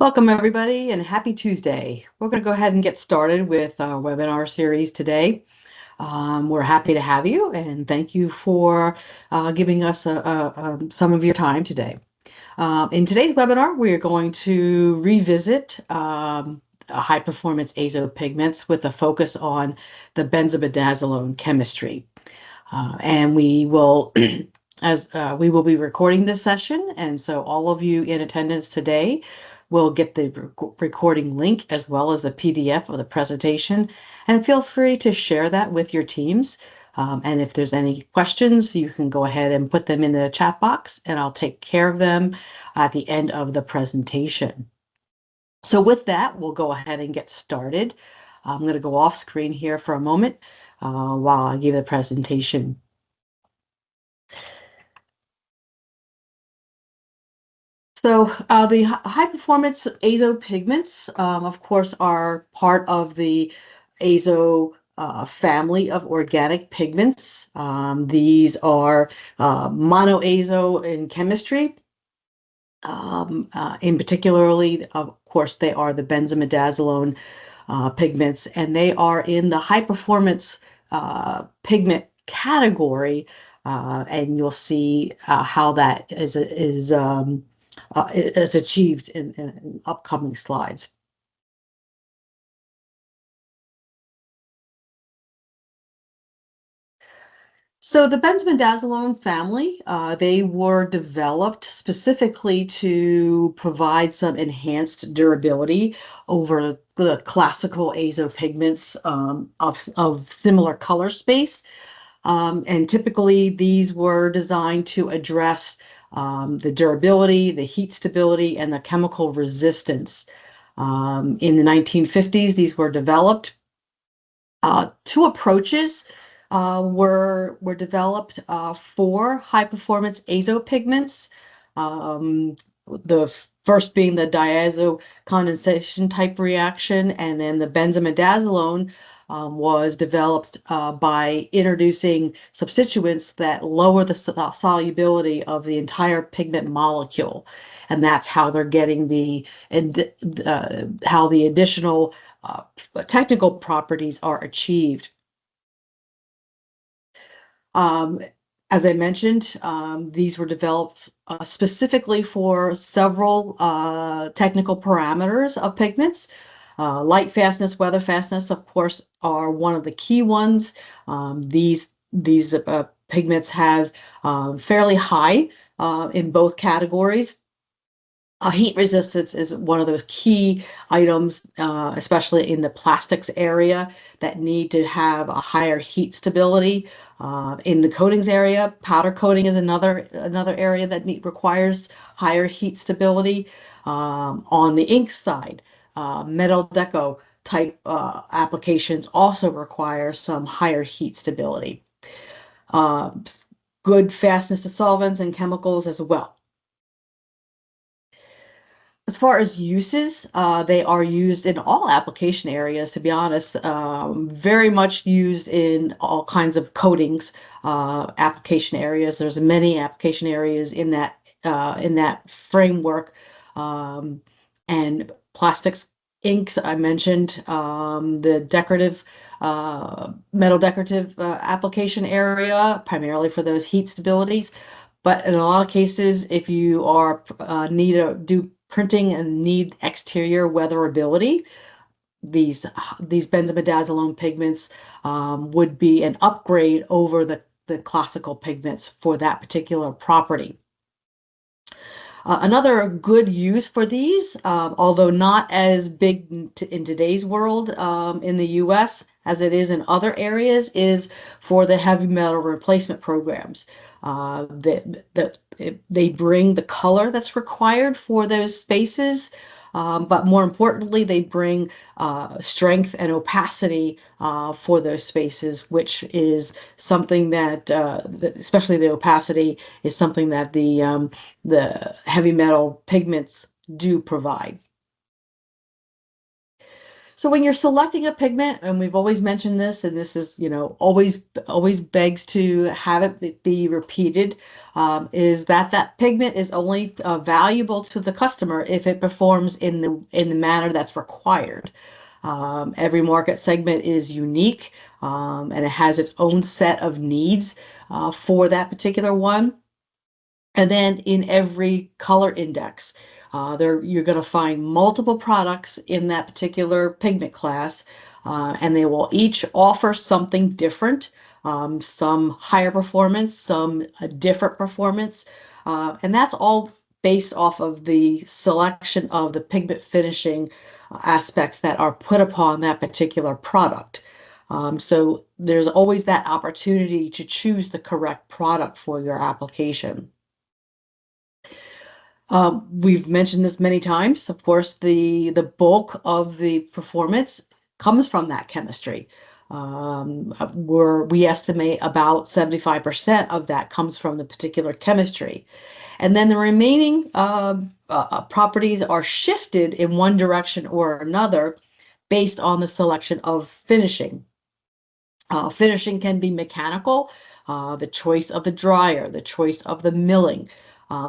Welcome, everybody, and happy Tuesday. We're going to go ahead and get started with our webinar series today. We're happy to have you, and thank you for giving us some of your time today. In today's webinar, we are going to revisit high performance azo pigments with a focus on the benzimidazolone chemistry. And we will we will be recording this session, and so all of you in attendance today will get the recording link as well as the PDF of the presentation, and feel free to share that with your teams. And if there's any questions, you can go ahead and put them in the chat box, and I'll take care of them at the end of the presentation. So with that, we'll go ahead and get started. I'm going to go off screen here for a moment while I give the presentation. So the high performance azo pigments, of course, are part of the azo family of organic pigments. These are monoazo in chemistry. In particularly, of course, they are the benzimidazolone pigments, and they are in the high performance pigment category. And you'll see how that is achieved in upcoming slides. So the benzimidazolone family, they were developed specifically to provide some enhanced durability over the classical azo pigments of similar color space. And typically these were designed to address the durability, the heat stability, and the chemical resistance. In the 1950s, these were developed. Two approaches were developed for high performance azo pigments. The first being the diazo condensation type reaction, and then the benzimidazolone was developed by introducing substituents that lower the solubility of the entire pigment molecule, and that's how they're getting how the additional technical properties are achieved. As I mentioned, these were developed specifically for several technical parameters of pigments. Light fastness, weather fastness, of course, are one of the key ones. These pigments have fairly high in both categories. Heat resistance is one of those key items, especially in the plastics area, that need to have a higher heat stability. In the coatings area, powder coating is another area that requires higher heat stability. On the ink side, metal deco type applications also require some higher heat stability. Good fastness to solvents and chemicals as well. As far as uses, they are used in all application areas, to be honest. Very much used in all kinds of coatings application areas. There's many application areas in that framework. And plastics, inks, I mentioned, the decorative metal decorative application area, primarily for those heat stabilities. But in a lot of cases, if you are need to do printing and need exterior weatherability, these benzimidazolone pigments would be an upgrade over the classical pigments for that particular property. Another good use for these, although not as big in today's world in the US as it is in other areas, is for the heavy metal replacement programs. They bring the color that's required for those spaces, but more importantly, they bring strength and opacity for those spaces, which is something that, especially the opacity, is something that the heavy metal pigments do provide. So when you're selecting a pigment, and we've always mentioned this, and this is, always begs to have it be repeated, is that that pigment is only valuable to the customer if it performs in the manner that's required. Every market segment is unique, and it has its own set of needs for that particular one. And then in every color index, you're going to find multiple products in that particular pigment class, and they will each offer something different, some higher performance, some different performance, and that's all based off of the selection of the pigment finishing aspects that are put upon that particular product. So there's always that opportunity to choose the correct product for your application. We've mentioned this many times. Of course, the bulk of the performance comes from that chemistry. Where we estimate about 75% of that comes from the particular chemistry. And then the remaining properties are shifted in one direction or another based on the selection of finishing. Finishing can be mechanical, the choice of the dryer, the choice of the milling,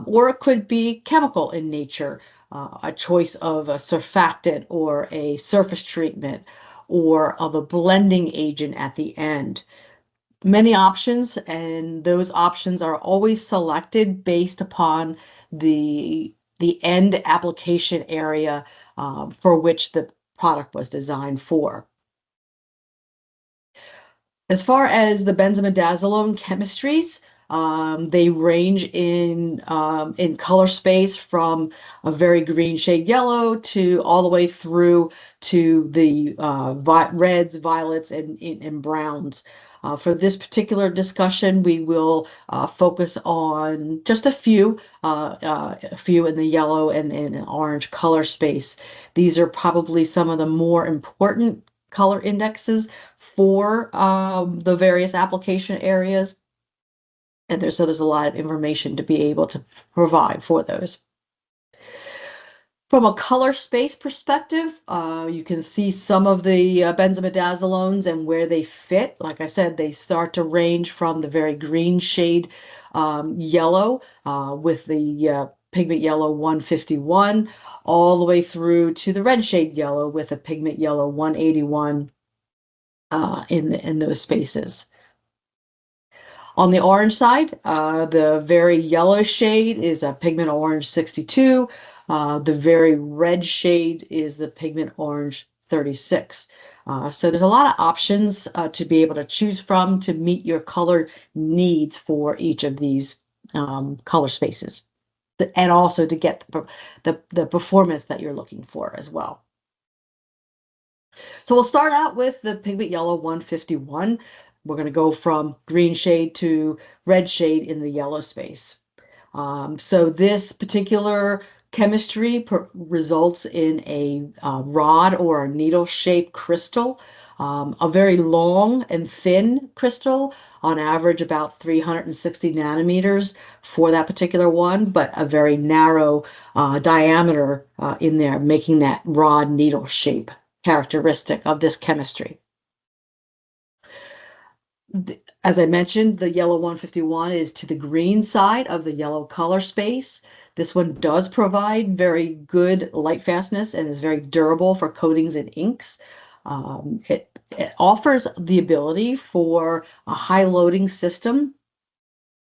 or it could be chemical in nature, a choice of a surfactant or a surface treatment or of a blending agent at the end. Many options, and those options are always selected based upon the end application area for which the product was designed for. As far as the benzimidazolone chemistries, they range in color space from a very green shade yellow to all the way through to the reds, violets, and browns. For this particular discussion, we will focus on just a few in the yellow and orange color space. These are probably some of the more important color indexes for the various application areas. And there's a lot of information to be able to provide for those. From a color space perspective, you can see some of the benzimidazolones and where they fit. Like I said, they start to range from the very green shade yellow with the pigment yellow 151 all the way through to the red shade yellow with a pigment yellow 181 in those spaces. On the orange side, the very yellow shade is a pigment orange 62. The very red shade is the pigment orange 36. So there's a lot of options to be able to choose from to meet your color needs for each of these color spaces, and also to get the performance that you're looking for as well. So we'll start out with the pigment yellow 151. We're going to go from green shade to red shade in the yellow space. So this particular chemistry results in a rod or a needle-shaped crystal, a very long and thin crystal, on average about 360 nanometers for that particular one, but a very narrow diameter in there, making that rod needle shape characteristic of this chemistry. As I mentioned, the yellow 151 is to the green side of the yellow color space. This one does provide very good light fastness and is very durable for coatings and inks. It offers the ability for a high loading system.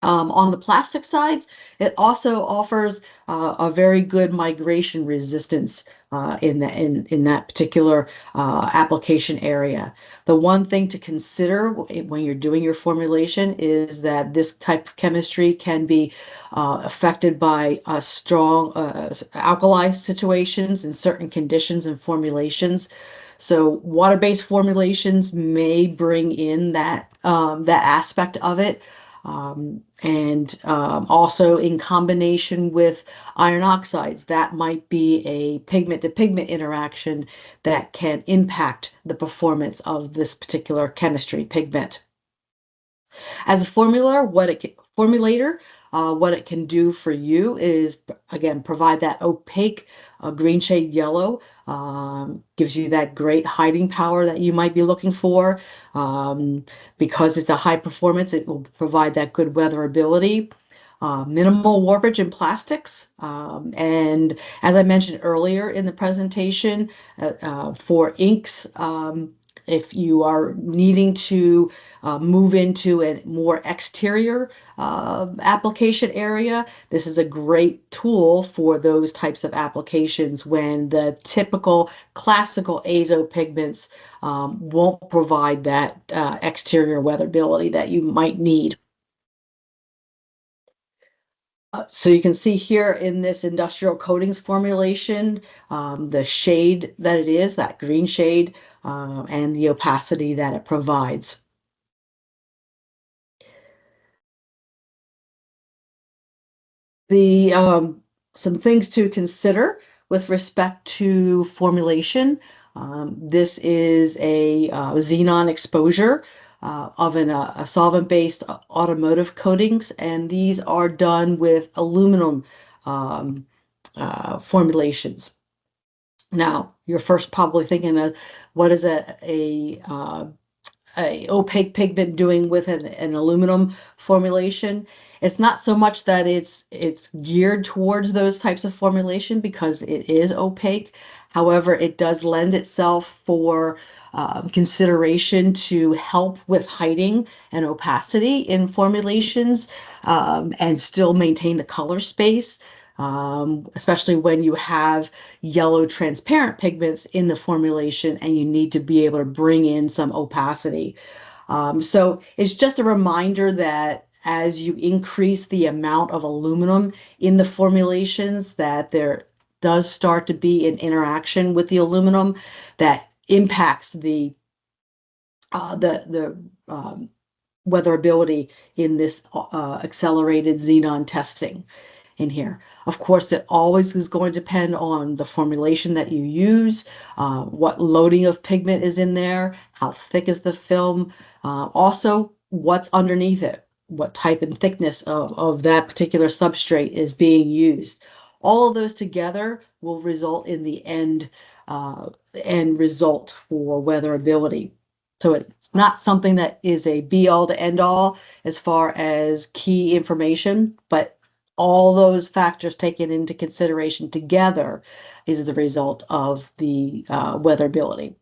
On the plastic sides, it also offers a very good migration resistance in that particular application area. The one thing to consider when you're doing your formulation is that this type of chemistry can be affected by strong alkali situations in certain conditions and formulations. So water-based formulations may bring in that aspect of it. Also in combination with iron oxides, that might be a pigment-to-pigment interaction that can impact the performance of this particular chemistry pigment. As a formulator, what it can do for you is, again, provide that opaque green shade yellow, gives you that great hiding power that you might be looking for. Because it's a high performance, it will provide that good weatherability. Minimal warpage in plastics. And as I mentioned earlier in the presentation, for inks, if you are needing to move into a more exterior application area, this is a great tool for those types of applications when the typical classical azo pigments won't provide that exterior weatherability that you might need. So you can see here in this industrial coatings formulation, the shade that it is, that green shade, and the opacity that it provides. The Some things to consider with respect to formulation. This is a xenon exposure of a solvent-based automotive coatings, and these are done with aluminum um, formulations. Now, you're first probably thinking of what is a opaque pigment doing with an aluminum formulation. It's not so much that it's geared towards those types of formulation because it is opaque. However, it does lend itself for consideration to help with hiding and opacity in formulations, and still maintain the color space. Especially when you have yellow transparent pigments in the formulation and you need to be able to bring in some opacity. So it's just a reminder that as you increase the amount of aluminum in the formulations, that there does start to be an interaction with the aluminum that impacts the weatherability in this accelerated xenon testing in here. Of course, it always is going to depend on the formulation that you use, what loading of pigment is in there, how thick is the film, also what's underneath it, what type and thickness of that particular substrate is being used. All of those together will result in the end result for weatherability. So it's not something that is a be all to end all as far as key information, but all those factors taken into consideration together is the result of the weatherability.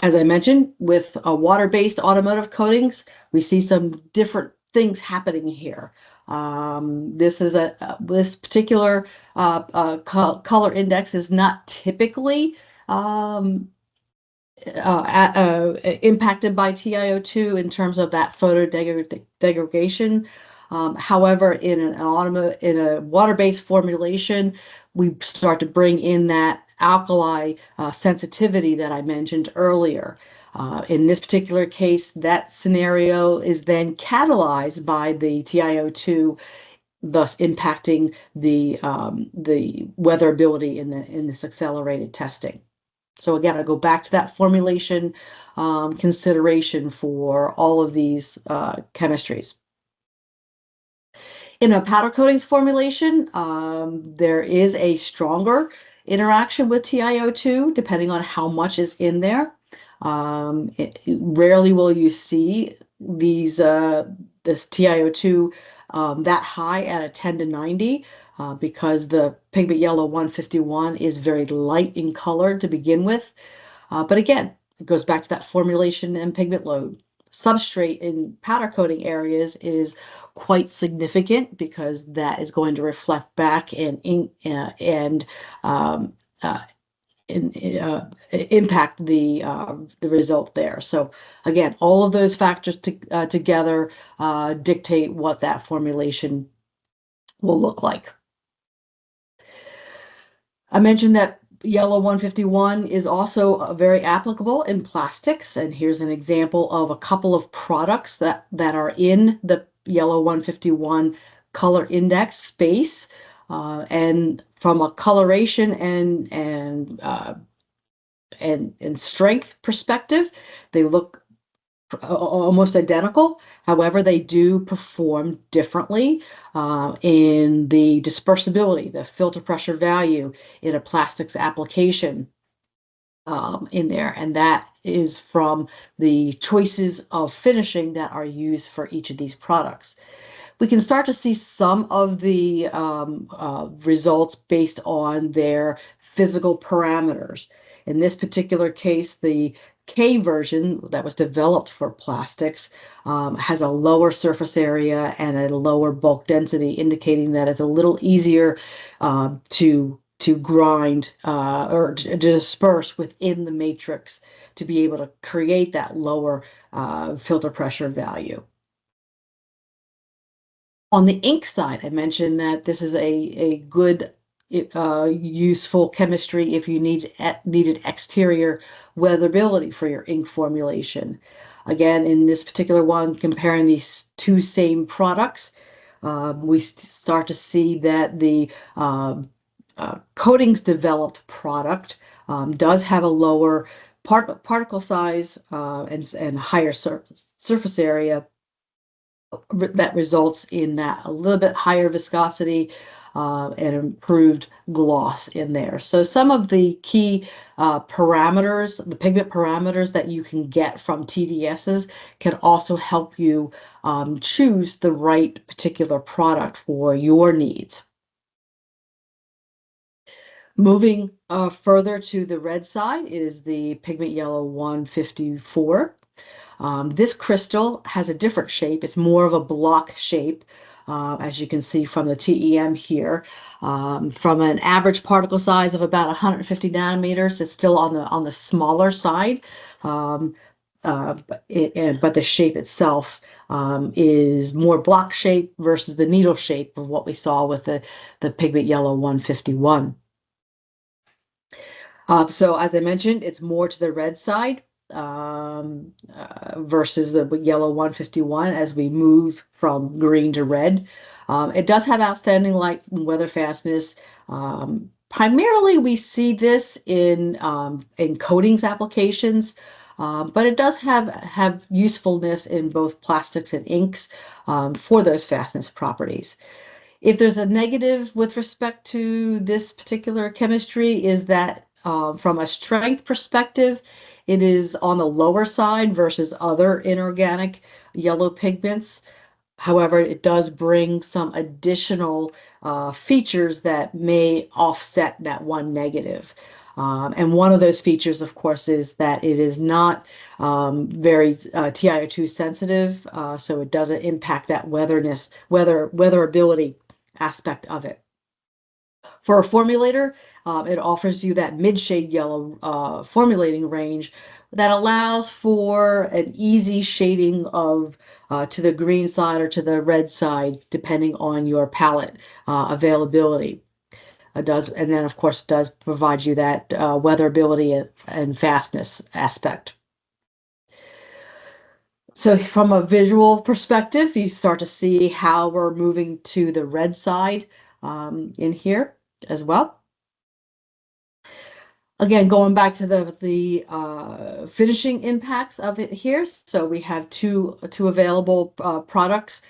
As I mentioned, with water-based automotive coatings, we see some different things happening here. This particular color index is not typically impacted by TiO2 in terms of that photo degradation. However, in a water-based formulation, we start to bring in that alkali sensitivity that I mentioned earlier. In this particular case, that scenario is then catalyzed by the TiO2, thus impacting the weatherability in this accelerated testing. So again, I go back to that formulation consideration for all of these chemistries. In a powder coatings formulation, there is a stronger interaction with TiO2 depending on how much is in there. Rarely will you see this TiO2 that high at a 10 to 90 because the pigment yellow 151 is very light in color to begin with. But again, it goes back to that formulation and pigment load. Substrate in powder coating areas is quite significant because that is going to reflect back and um, uh, impact the result there. So again, all of those factors together dictate what that formulation will look like. I mentioned that yellow 151 is also very applicable in plastics, and here's an example of a couple of products that are in the yellow 151 color index space. And from a coloration and strength perspective, they look almost identical. However, they do perform differently in the dispersibility, the filter pressure value in a plastics application in there. And that is from the choices of finishing that are used for each of these products. We can start to see some of the results based on their physical parameters. In this particular case, the K version that was developed for plastics has a lower surface area and a lower bulk density, indicating that it's a little easier to grind or to disperse within the matrix to be able to create that lower filter pressure value. On the ink side, I mentioned that this is a good, useful chemistry if you needed exterior weathability for your ink formulation. Again, in this particular one, comparing these two same products, we start to see that the coatings developed product does have a lower particle size and higher surface area that results in that a little bit higher viscosity and improved gloss in there. So some of the key parameters, the pigment parameters that you can get from TDSs can also help you choose the right particular product for your needs. Moving further to the red side is the Pigment Yellow 154. This crystal has a different shape. It's more of a block shape, as you can see from the TEM here. From an average particle size of about 150 nanometers, it's still on the smaller side. But the shape itself is more block shape versus the needle shape of what we saw with the Pigment Yellow 151. So as I mentioned, it's more to the red side versus the yellow 151 as we move from green to red. It does have outstanding light and weather fastness. Primarily, we see this in coatings applications, but it does have usefulness in both plastics and inks for those fastness properties. If there's a negative with respect to this particular chemistry is that from a strength perspective, it is on the lower side versus other inorganic yellow pigments. However, it does bring some additional features that may offset that one negative. And one of those features, of course, is that it is not very TiO2 sensitive, so it doesn't impact that weatherability aspect of it. For a formulator, it offers you that mid-shade yellow formulating range that allows for an easy shading of to the green side or to the red side, depending on your palette availability. It does, and then of course it does provide you that weatherability and fastness aspect. So from a visual perspective, you start to see how we're moving to the red side in here as well. Again, going back to the finishing impacts of it here. So we have two available products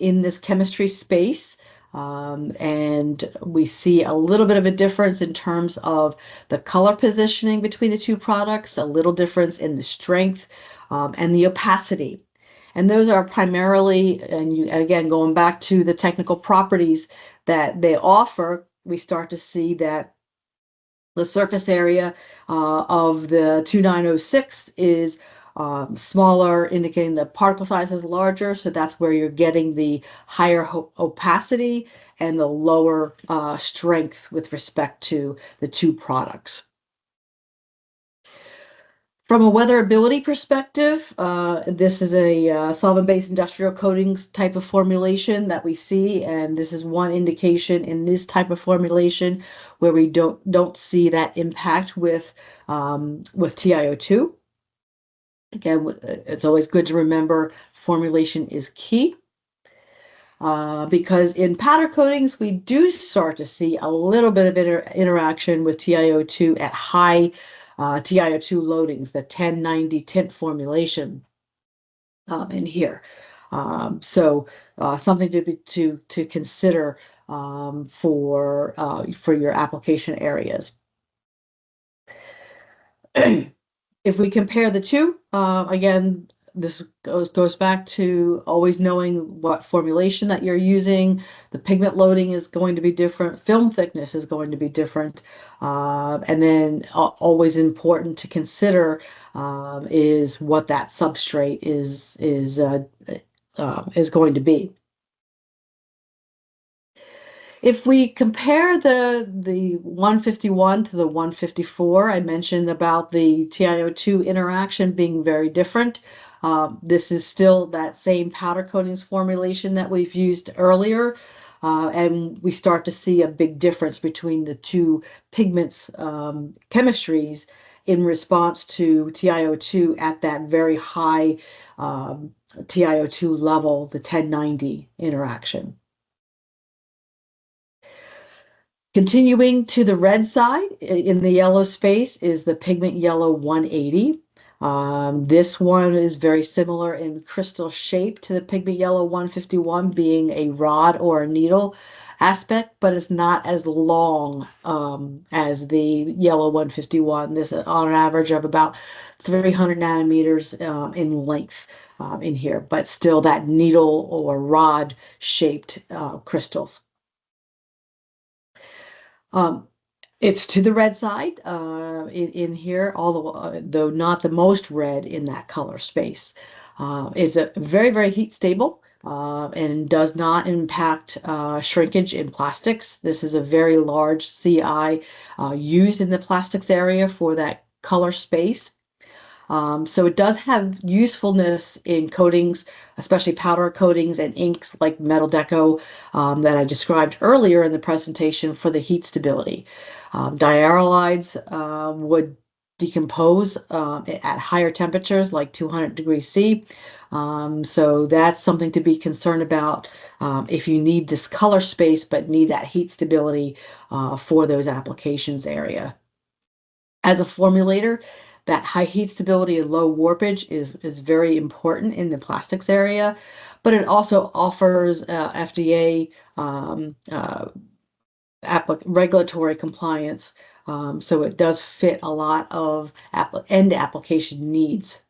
in this chemistry space. And we see a little bit of a difference in terms of the color positioning between the two products, a little difference in the strength and the opacity. And those are primarily, and again, going back to the technical properties that they offer, we start to see that the surface area of the 2906 is smaller, indicating the particle size is larger. So that's where you're getting the higher opacity and the lower strength with respect to the two products. From a weatherability perspective, this is a solvent-based industrial coatings type of formulation that we see, and this is one indication in this type of formulation where we don't see that impact with TiO2. Again, it's always good to remember formulation is key. Because in powder coatings, we do start to see a little bit of interaction with TiO2 at high TiO2 loadings, the 1090 tint formulation. in here. So something to consider for your application areas. If we compare the two, again, this goes back to always knowing what formulation that you're using. The pigment loading is going to be different. Film thickness is going to be different. And then always important to consider is what that substrate is going to be. If we compare the 151 to the 154, I mentioned about the TiO2 interaction being very different. This is still that same powder coatings formulation that we've used earlier, and we start to see a big difference between the two pigments chemistries in response to TiO2 at that very high TiO2 level, the 1090 interaction. Continuing to the red side in the yellow space is the Pigment Yellow 180. This one is very similar in crystal shape to the Pigment Yellow 151, being a rod or a needle aspect, but it's not as long as the Yellow 151. This is on an average of about 300 nanometers in length in here, but still that needle or rod shaped crystals. Um, it's to the red side in here, although though not the most red in that color space. It's a very, very heat stable and does not impact shrinkage in plastics. This is a very large CI used in the plastics area for that color space. So it does have usefulness in coatings, especially powder coatings and inks like metal deco that I described earlier in the presentation for the heat stability. Diarylides would decompose at higher temperatures like 200 degrees C. So that's something to be concerned about if you need this color space but need that heat stability for those applications area. As a formulator, that high heat stability and low warpage is very important in the plastics area, but it also offers FDA regulatory compliance. So it does fit a lot of end application needs.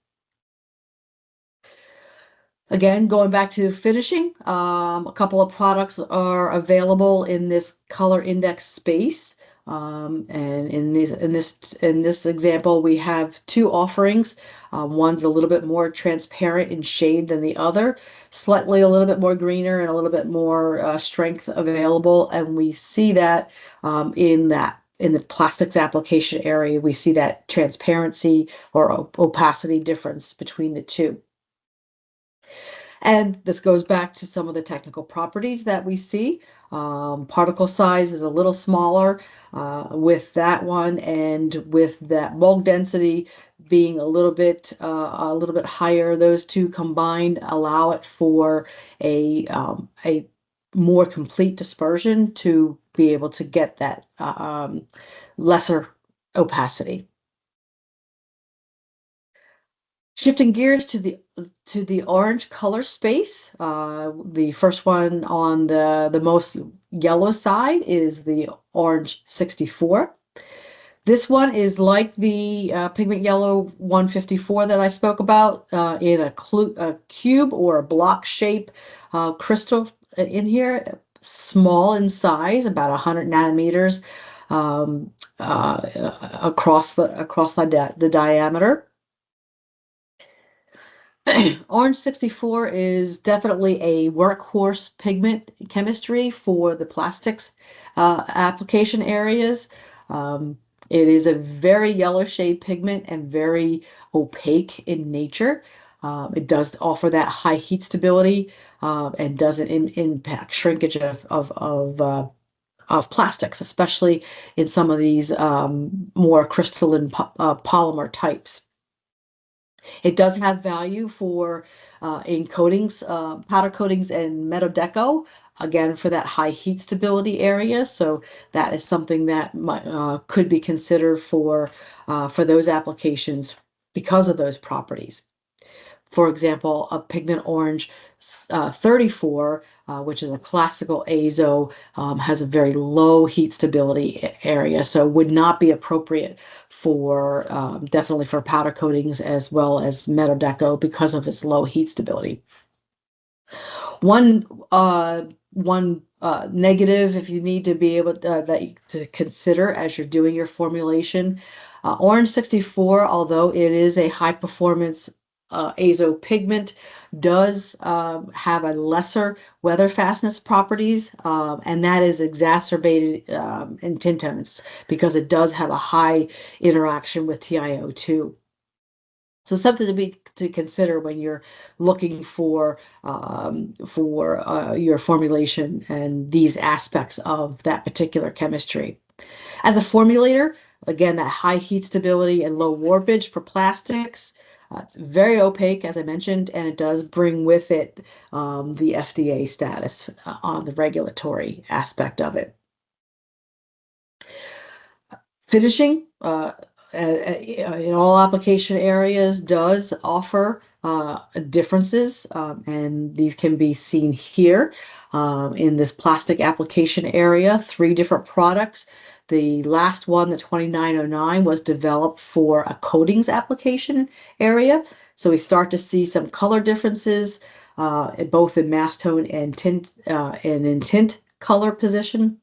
Again, going back to finishing, a couple of products are available in this color index space. And in this example, we have two offerings. One's a little bit more transparent in shade than the other, slightly a little bit more greener and a little bit more strength available. And we see that in the plastics application area, we see that transparency or opacity difference between the two. And this goes back to some of the technical properties that we see. Particle size is a little smaller with that one, and with that bulk density being a little bit higher. Those two combined allow it for a more complete dispersion to be able to get that lesser opacity. Shifting gears to the orange color space, the first one on the most yellow side is the orange 64. This one is like the pigment yellow 154 that I spoke about in a cube or a block shape crystal in here, small in size, about 100 nanometers across the diameter. Orange 64 is definitely a workhorse pigment chemistry for the plastics application areas. It is a very yellow shade pigment and very opaque in nature. It does offer that high heat stability and doesn't impact shrinkage of plastics, especially in some of these more crystalline polymer types. It does have value for in coatings, powder coatings and metal deco, again, for that high heat stability area. So that is something that could be considered for those applications because of those properties. For example, a pigment orange 34, which is a classical azo, has a very low heat stability area, so would not be appropriate for definitely for powder coatings as well as metal deco because of its low heat stability. One negative, if you need to be able to consider as you're doing your formulation, Orange 64, although it is a high performance azo pigment, does have a lesser weather fastness properties, and that is exacerbated in tint tones because it does have a high interaction with TiO2. So something to consider when you're looking for your formulation and these aspects of that particular chemistry. As a formulator, again, that high heat stability and low warpage for plastics. It's very opaque, as I mentioned, and it does bring with it the FDA status on the regulatory aspect of it. Finishing in all application areas does offer differences, and these can be seen here in this plastic application area. 3 different products. The last one, the 2909, was developed for a coatings application area. So we start to see some color differences, both in mass tone and tint and in tint color position.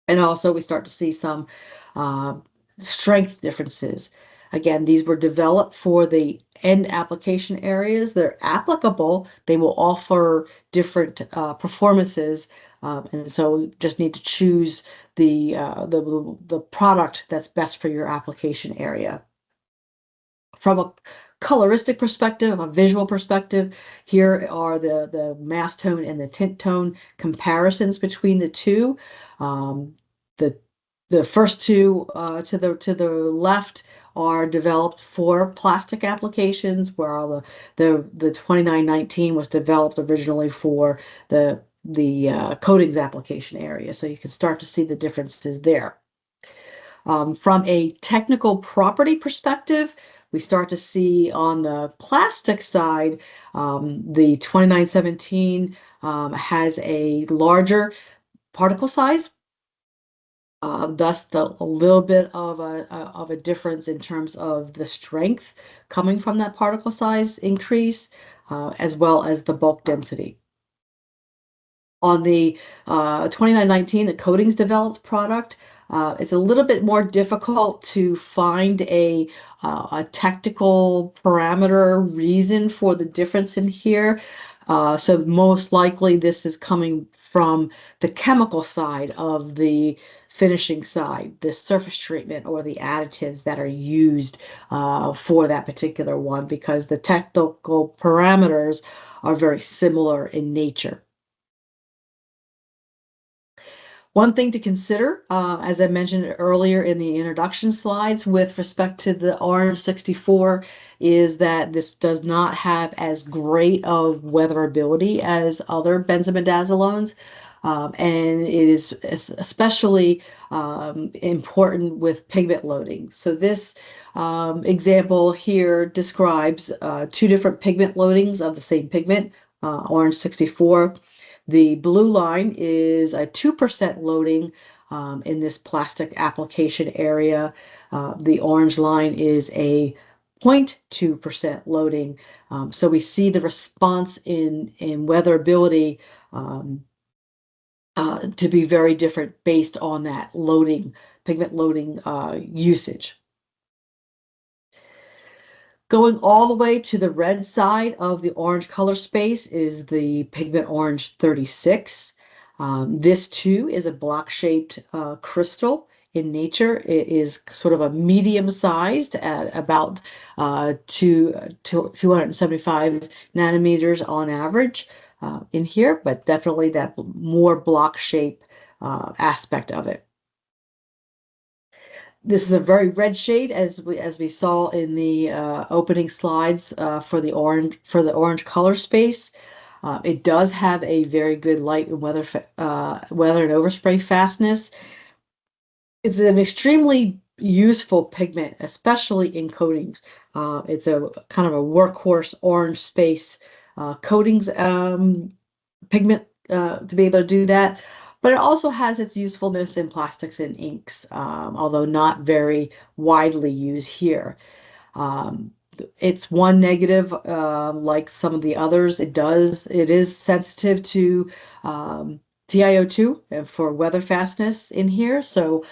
And also we start to see some uh, strength differences. Again, these were developed for the end application areas. They're applicable. They will offer different performances, and so we just need to choose the product that's best for your application area. From a coloristic perspective, a visual perspective, here are the mass tone and the tint tone comparisons between the two. The the first two to the left are developed for plastic applications, while the 2919 was developed originally for the coatings application area. So you can start to see the differences there. From a technical property perspective, we start to see on the plastic side, the 2917 has a larger particle size, thus a little bit of a difference in terms of the strength coming from that particle size increase, as well as the bulk density. On the 2919, the coatings developed product, it's a little bit more difficult to find a technical parameter reason for the difference in here. So most likely this is coming from the chemical side of the finishing side, the surface treatment or the additives that are used for that particular one, because the technical parameters are very similar in nature. One thing to consider, as I mentioned earlier in the introduction slides with respect to the Orange 64, is that this does not have as great of weatherability as other benzimidazolones. And it is especially important with pigment loading. So this example here describes 2 different pigment loadings of the same pigment, Orange 64. The blue line is a 2% loading in this plastic application area. The orange line is a 0.2% loading. So we see the response in weatherability to be very different based on that loading, pigment loading usage. Going all the way to the red side of the orange color space is the Pigment Orange 36. This too is a block-shaped crystal in nature. It is sort of a medium-sized at about 275 nanometers on average in here, but definitely that more block-shape aspect of it. This is a very red shade, as we saw in the opening slides for the orange color space. It does have a very good light and weather and overspray fastness. It's an extremely useful pigment, especially in coatings. It's a kind of a workhorse orange space coatings pigment to be able to do that. But it also has its usefulness in plastics and inks, although not very widely used here. Um, it's one negative, like some of the others. It is sensitive to TiO2 for weather fastness in here. So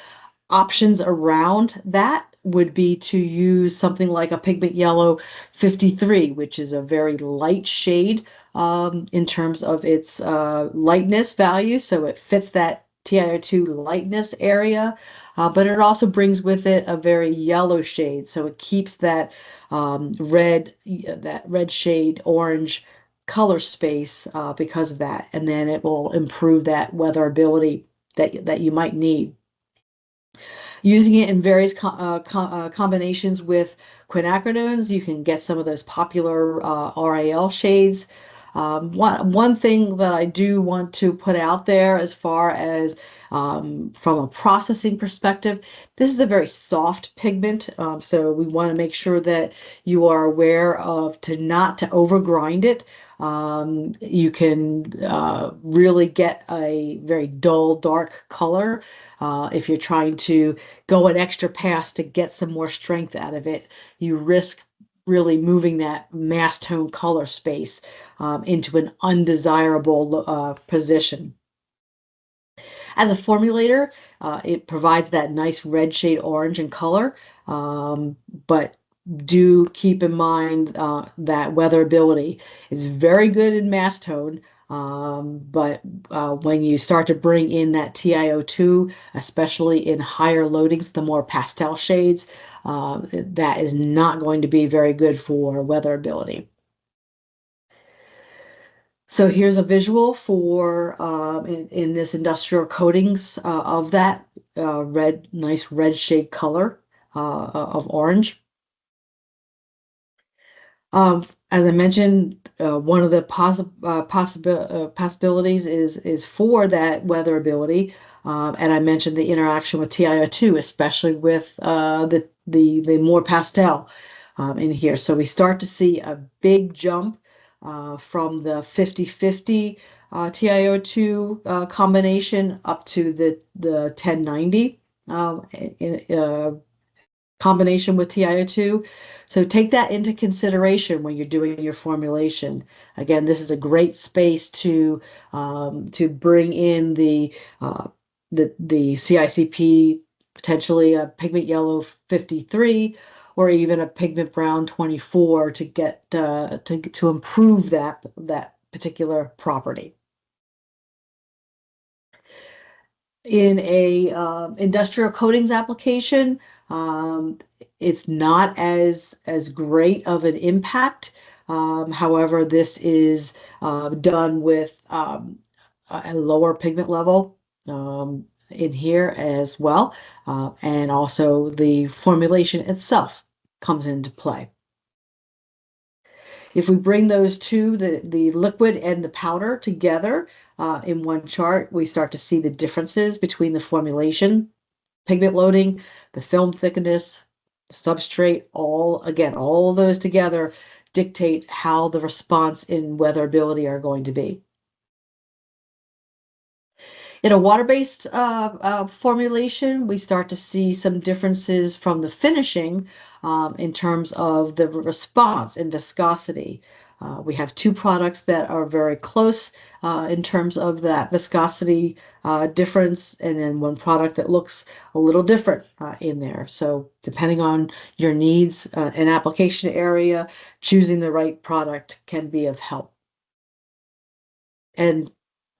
options around that would be to use something like a pigment yellow 53, which is a very light shade in terms of its lightness value. So it fits that TiO2 lightness area, but it also brings with it a very yellow shade. So it keeps that that red shade orange color space because of that. And then it will improve that weatherability that you might need. Using it in various combinations with quinacridones, you can get some of those popular RAL shades. One thing that I do want to put out there as far as from a processing perspective, this is a very soft pigment, so we want to make sure that you are aware of not to overgrind it. You can really get a very dull, dark color if you're trying to go an extra pass to get some more strength out of it. You risk really moving that mass tone color space into an undesirable position. As a formulator, it provides that nice red shade orange in color, but do keep in mind that weatherability is very good in mass tone, but when you start to bring in that TiO2, especially in higher loadings, the more pastel shades, that is not going to be very good for weatherability. So here's a visual for in this industrial coatings of that nice red shade color of orange. As I mentioned, one of the possibilities is for that weatherability, and I mentioned the interaction with TiO2, especially with the more pastel in here. So we start to see a big jump from the 50-50 TiO2 combination up to the 1090 combination with TiO2. So take that into consideration when you're doing your formulation. Again, this is a great space to bring in the CICP, potentially a pigment yellow 53 or even a pigment brown 24 to get to improve that particular property. In a industrial coatings application, um, it's not as great of an impact. However, this is done with a lower pigment level in here as well, and also the formulation itself comes into play. If we bring those two, the liquid and the powder together in one chart, we start to see the differences between the formulation, pigment loading, the film thickness, substrate, all of those together dictate how the response in weatherability are going to be. In a water-based formulation, we start to see some differences from the finishing in terms of the response and viscosity. We have two products that are very close in terms of that viscosity difference, and then one product that looks a little different in there. So depending on your needs and application area, choosing the right product can be of help. And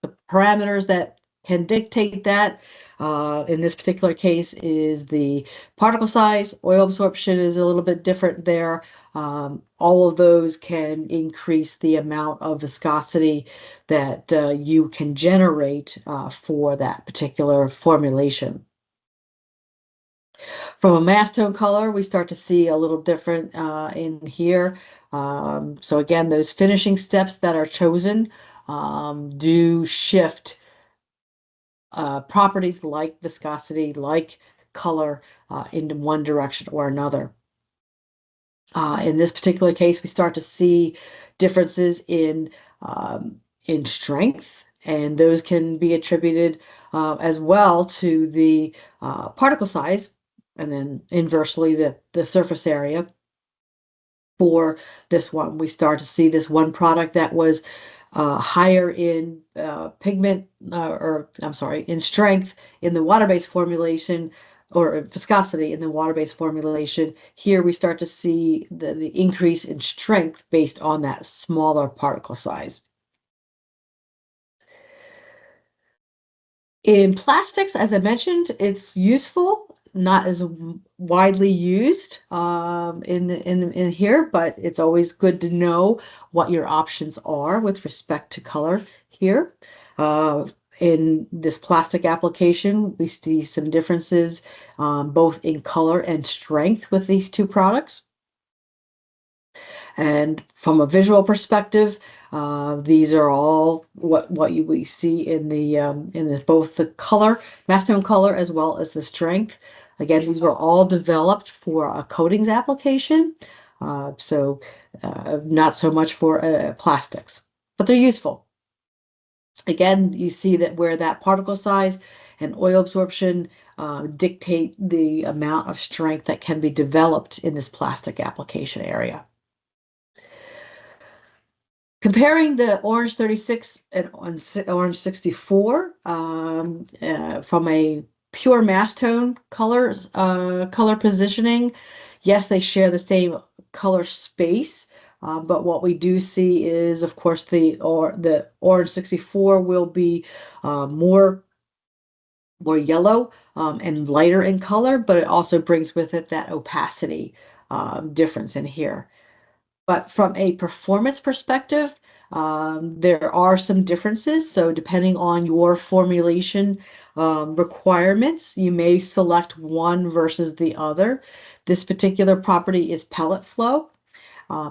the parameters that can dictate that in this particular case is the particle size. Oil absorption is a little bit different there. All of those can increase the amount of viscosity that you can generate for that particular formulation. From a mass tone color, we start to see a little different in here. So again, those finishing steps that are chosen do shift properties like viscosity, like color in one direction or another. In this particular case, we start to see differences in strength, and those can be attributed as well to the particle size, and then inversely the surface area for this one. We start to see this one product that was higher in pigment, or I'm sorry, in strength in the water-based formulation, or viscosity in the water-based formulation. Here we start to see the increase in strength based on that smaller particle size. In plastics, as I mentioned, it's useful, not as widely used in here, but it's always good to know what your options are with respect to color here. In this plastic application, we see some differences both in color and strength with these two products. And from a visual perspective, these are all what we see in the both the color, mass tone color, as well as the strength. Again, these were all developed for a coatings application, not so much for plastics, but they're useful. Again, you see that where that particle size and oil absorption dictate the amount of strength that can be developed in this plastic application area. Comparing the Orange 36 and Orange 64 from a pure mass tone color positioning, yes, they share the same color space, but what we do see is, of course, the Orange 64 will be more yellow and lighter in color, but it also brings with it that opacity difference in here. But from a performance perspective, there are some differences. So depending on your formulation requirements, you may select one versus the other. This particular property is pellet flow.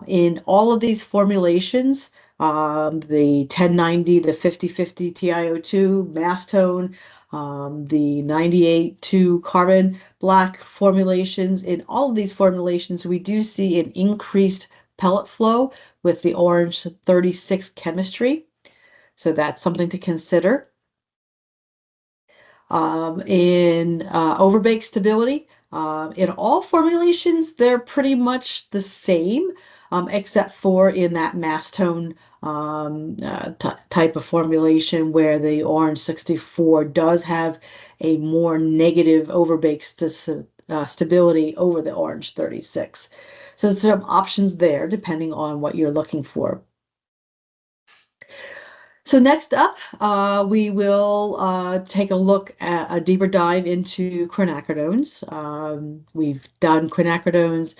In all of these formulations, the 1090, the 5050 TiO2 mass tone, the 98-2 carbon black formulations, in all of these formulations, we do see an increased pellet flow with the Orange 36 chemistry. So that's something to consider. In overbake stability, in all formulations, they're pretty much the same, except for in that mass tone type of formulation where the Orange 64 does have a more negative overbake stability over the Orange 36. So there's some options there depending on what you're looking for. So next up, we will take a look at a deeper dive into quinacridones. We've done quinacridones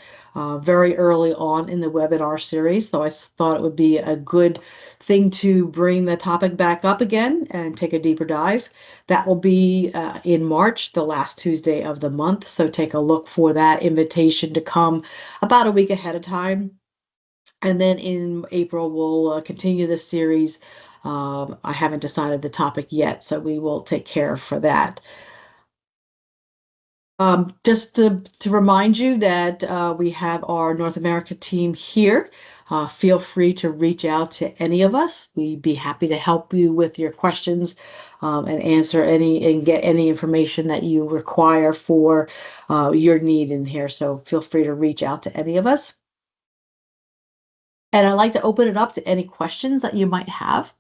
very early on in the webinar series, so I thought it would be a good thing to bring the topic back up again and take a deeper dive. That will be in March, the last Tuesday of the month, so take a look for that invitation to come about a week ahead of time. And then in April, we'll continue this series. I haven't decided the topic yet, so we will take care for that. Just to remind you that we have our North America team here. Feel free to reach out to any of us. We'd be happy to help you with your questions and answer and get any information that you require for your need in here. So feel free to reach out to any of us. And I'd like to open it up to any questions that you might have.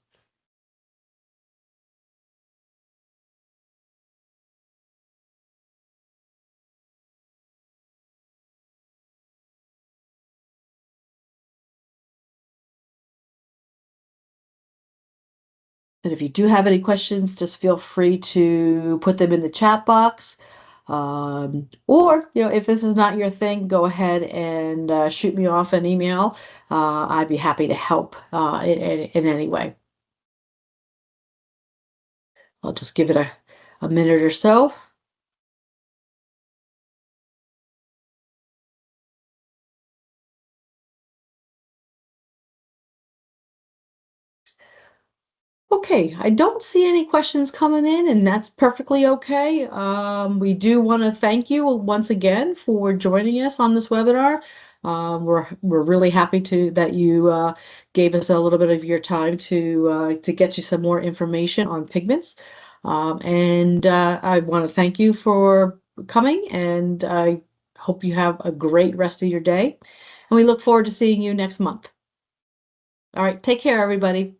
And if you do have any questions, just feel free to put them in the chat box. Or, if this is not your thing, go ahead and shoot me off an email. I'd be happy to help in any way. I'll just give it a minute or so. Okay, I don't see any questions coming in, and that's perfectly okay. We do want to thank you once again for joining us on this webinar. We're really happy to that you gave us a little bit of your time to get you some more information on pigments. And I want to thank you for coming, and I hope you have a great rest of your day. And we look forward to seeing you next month. All right, take care, everybody.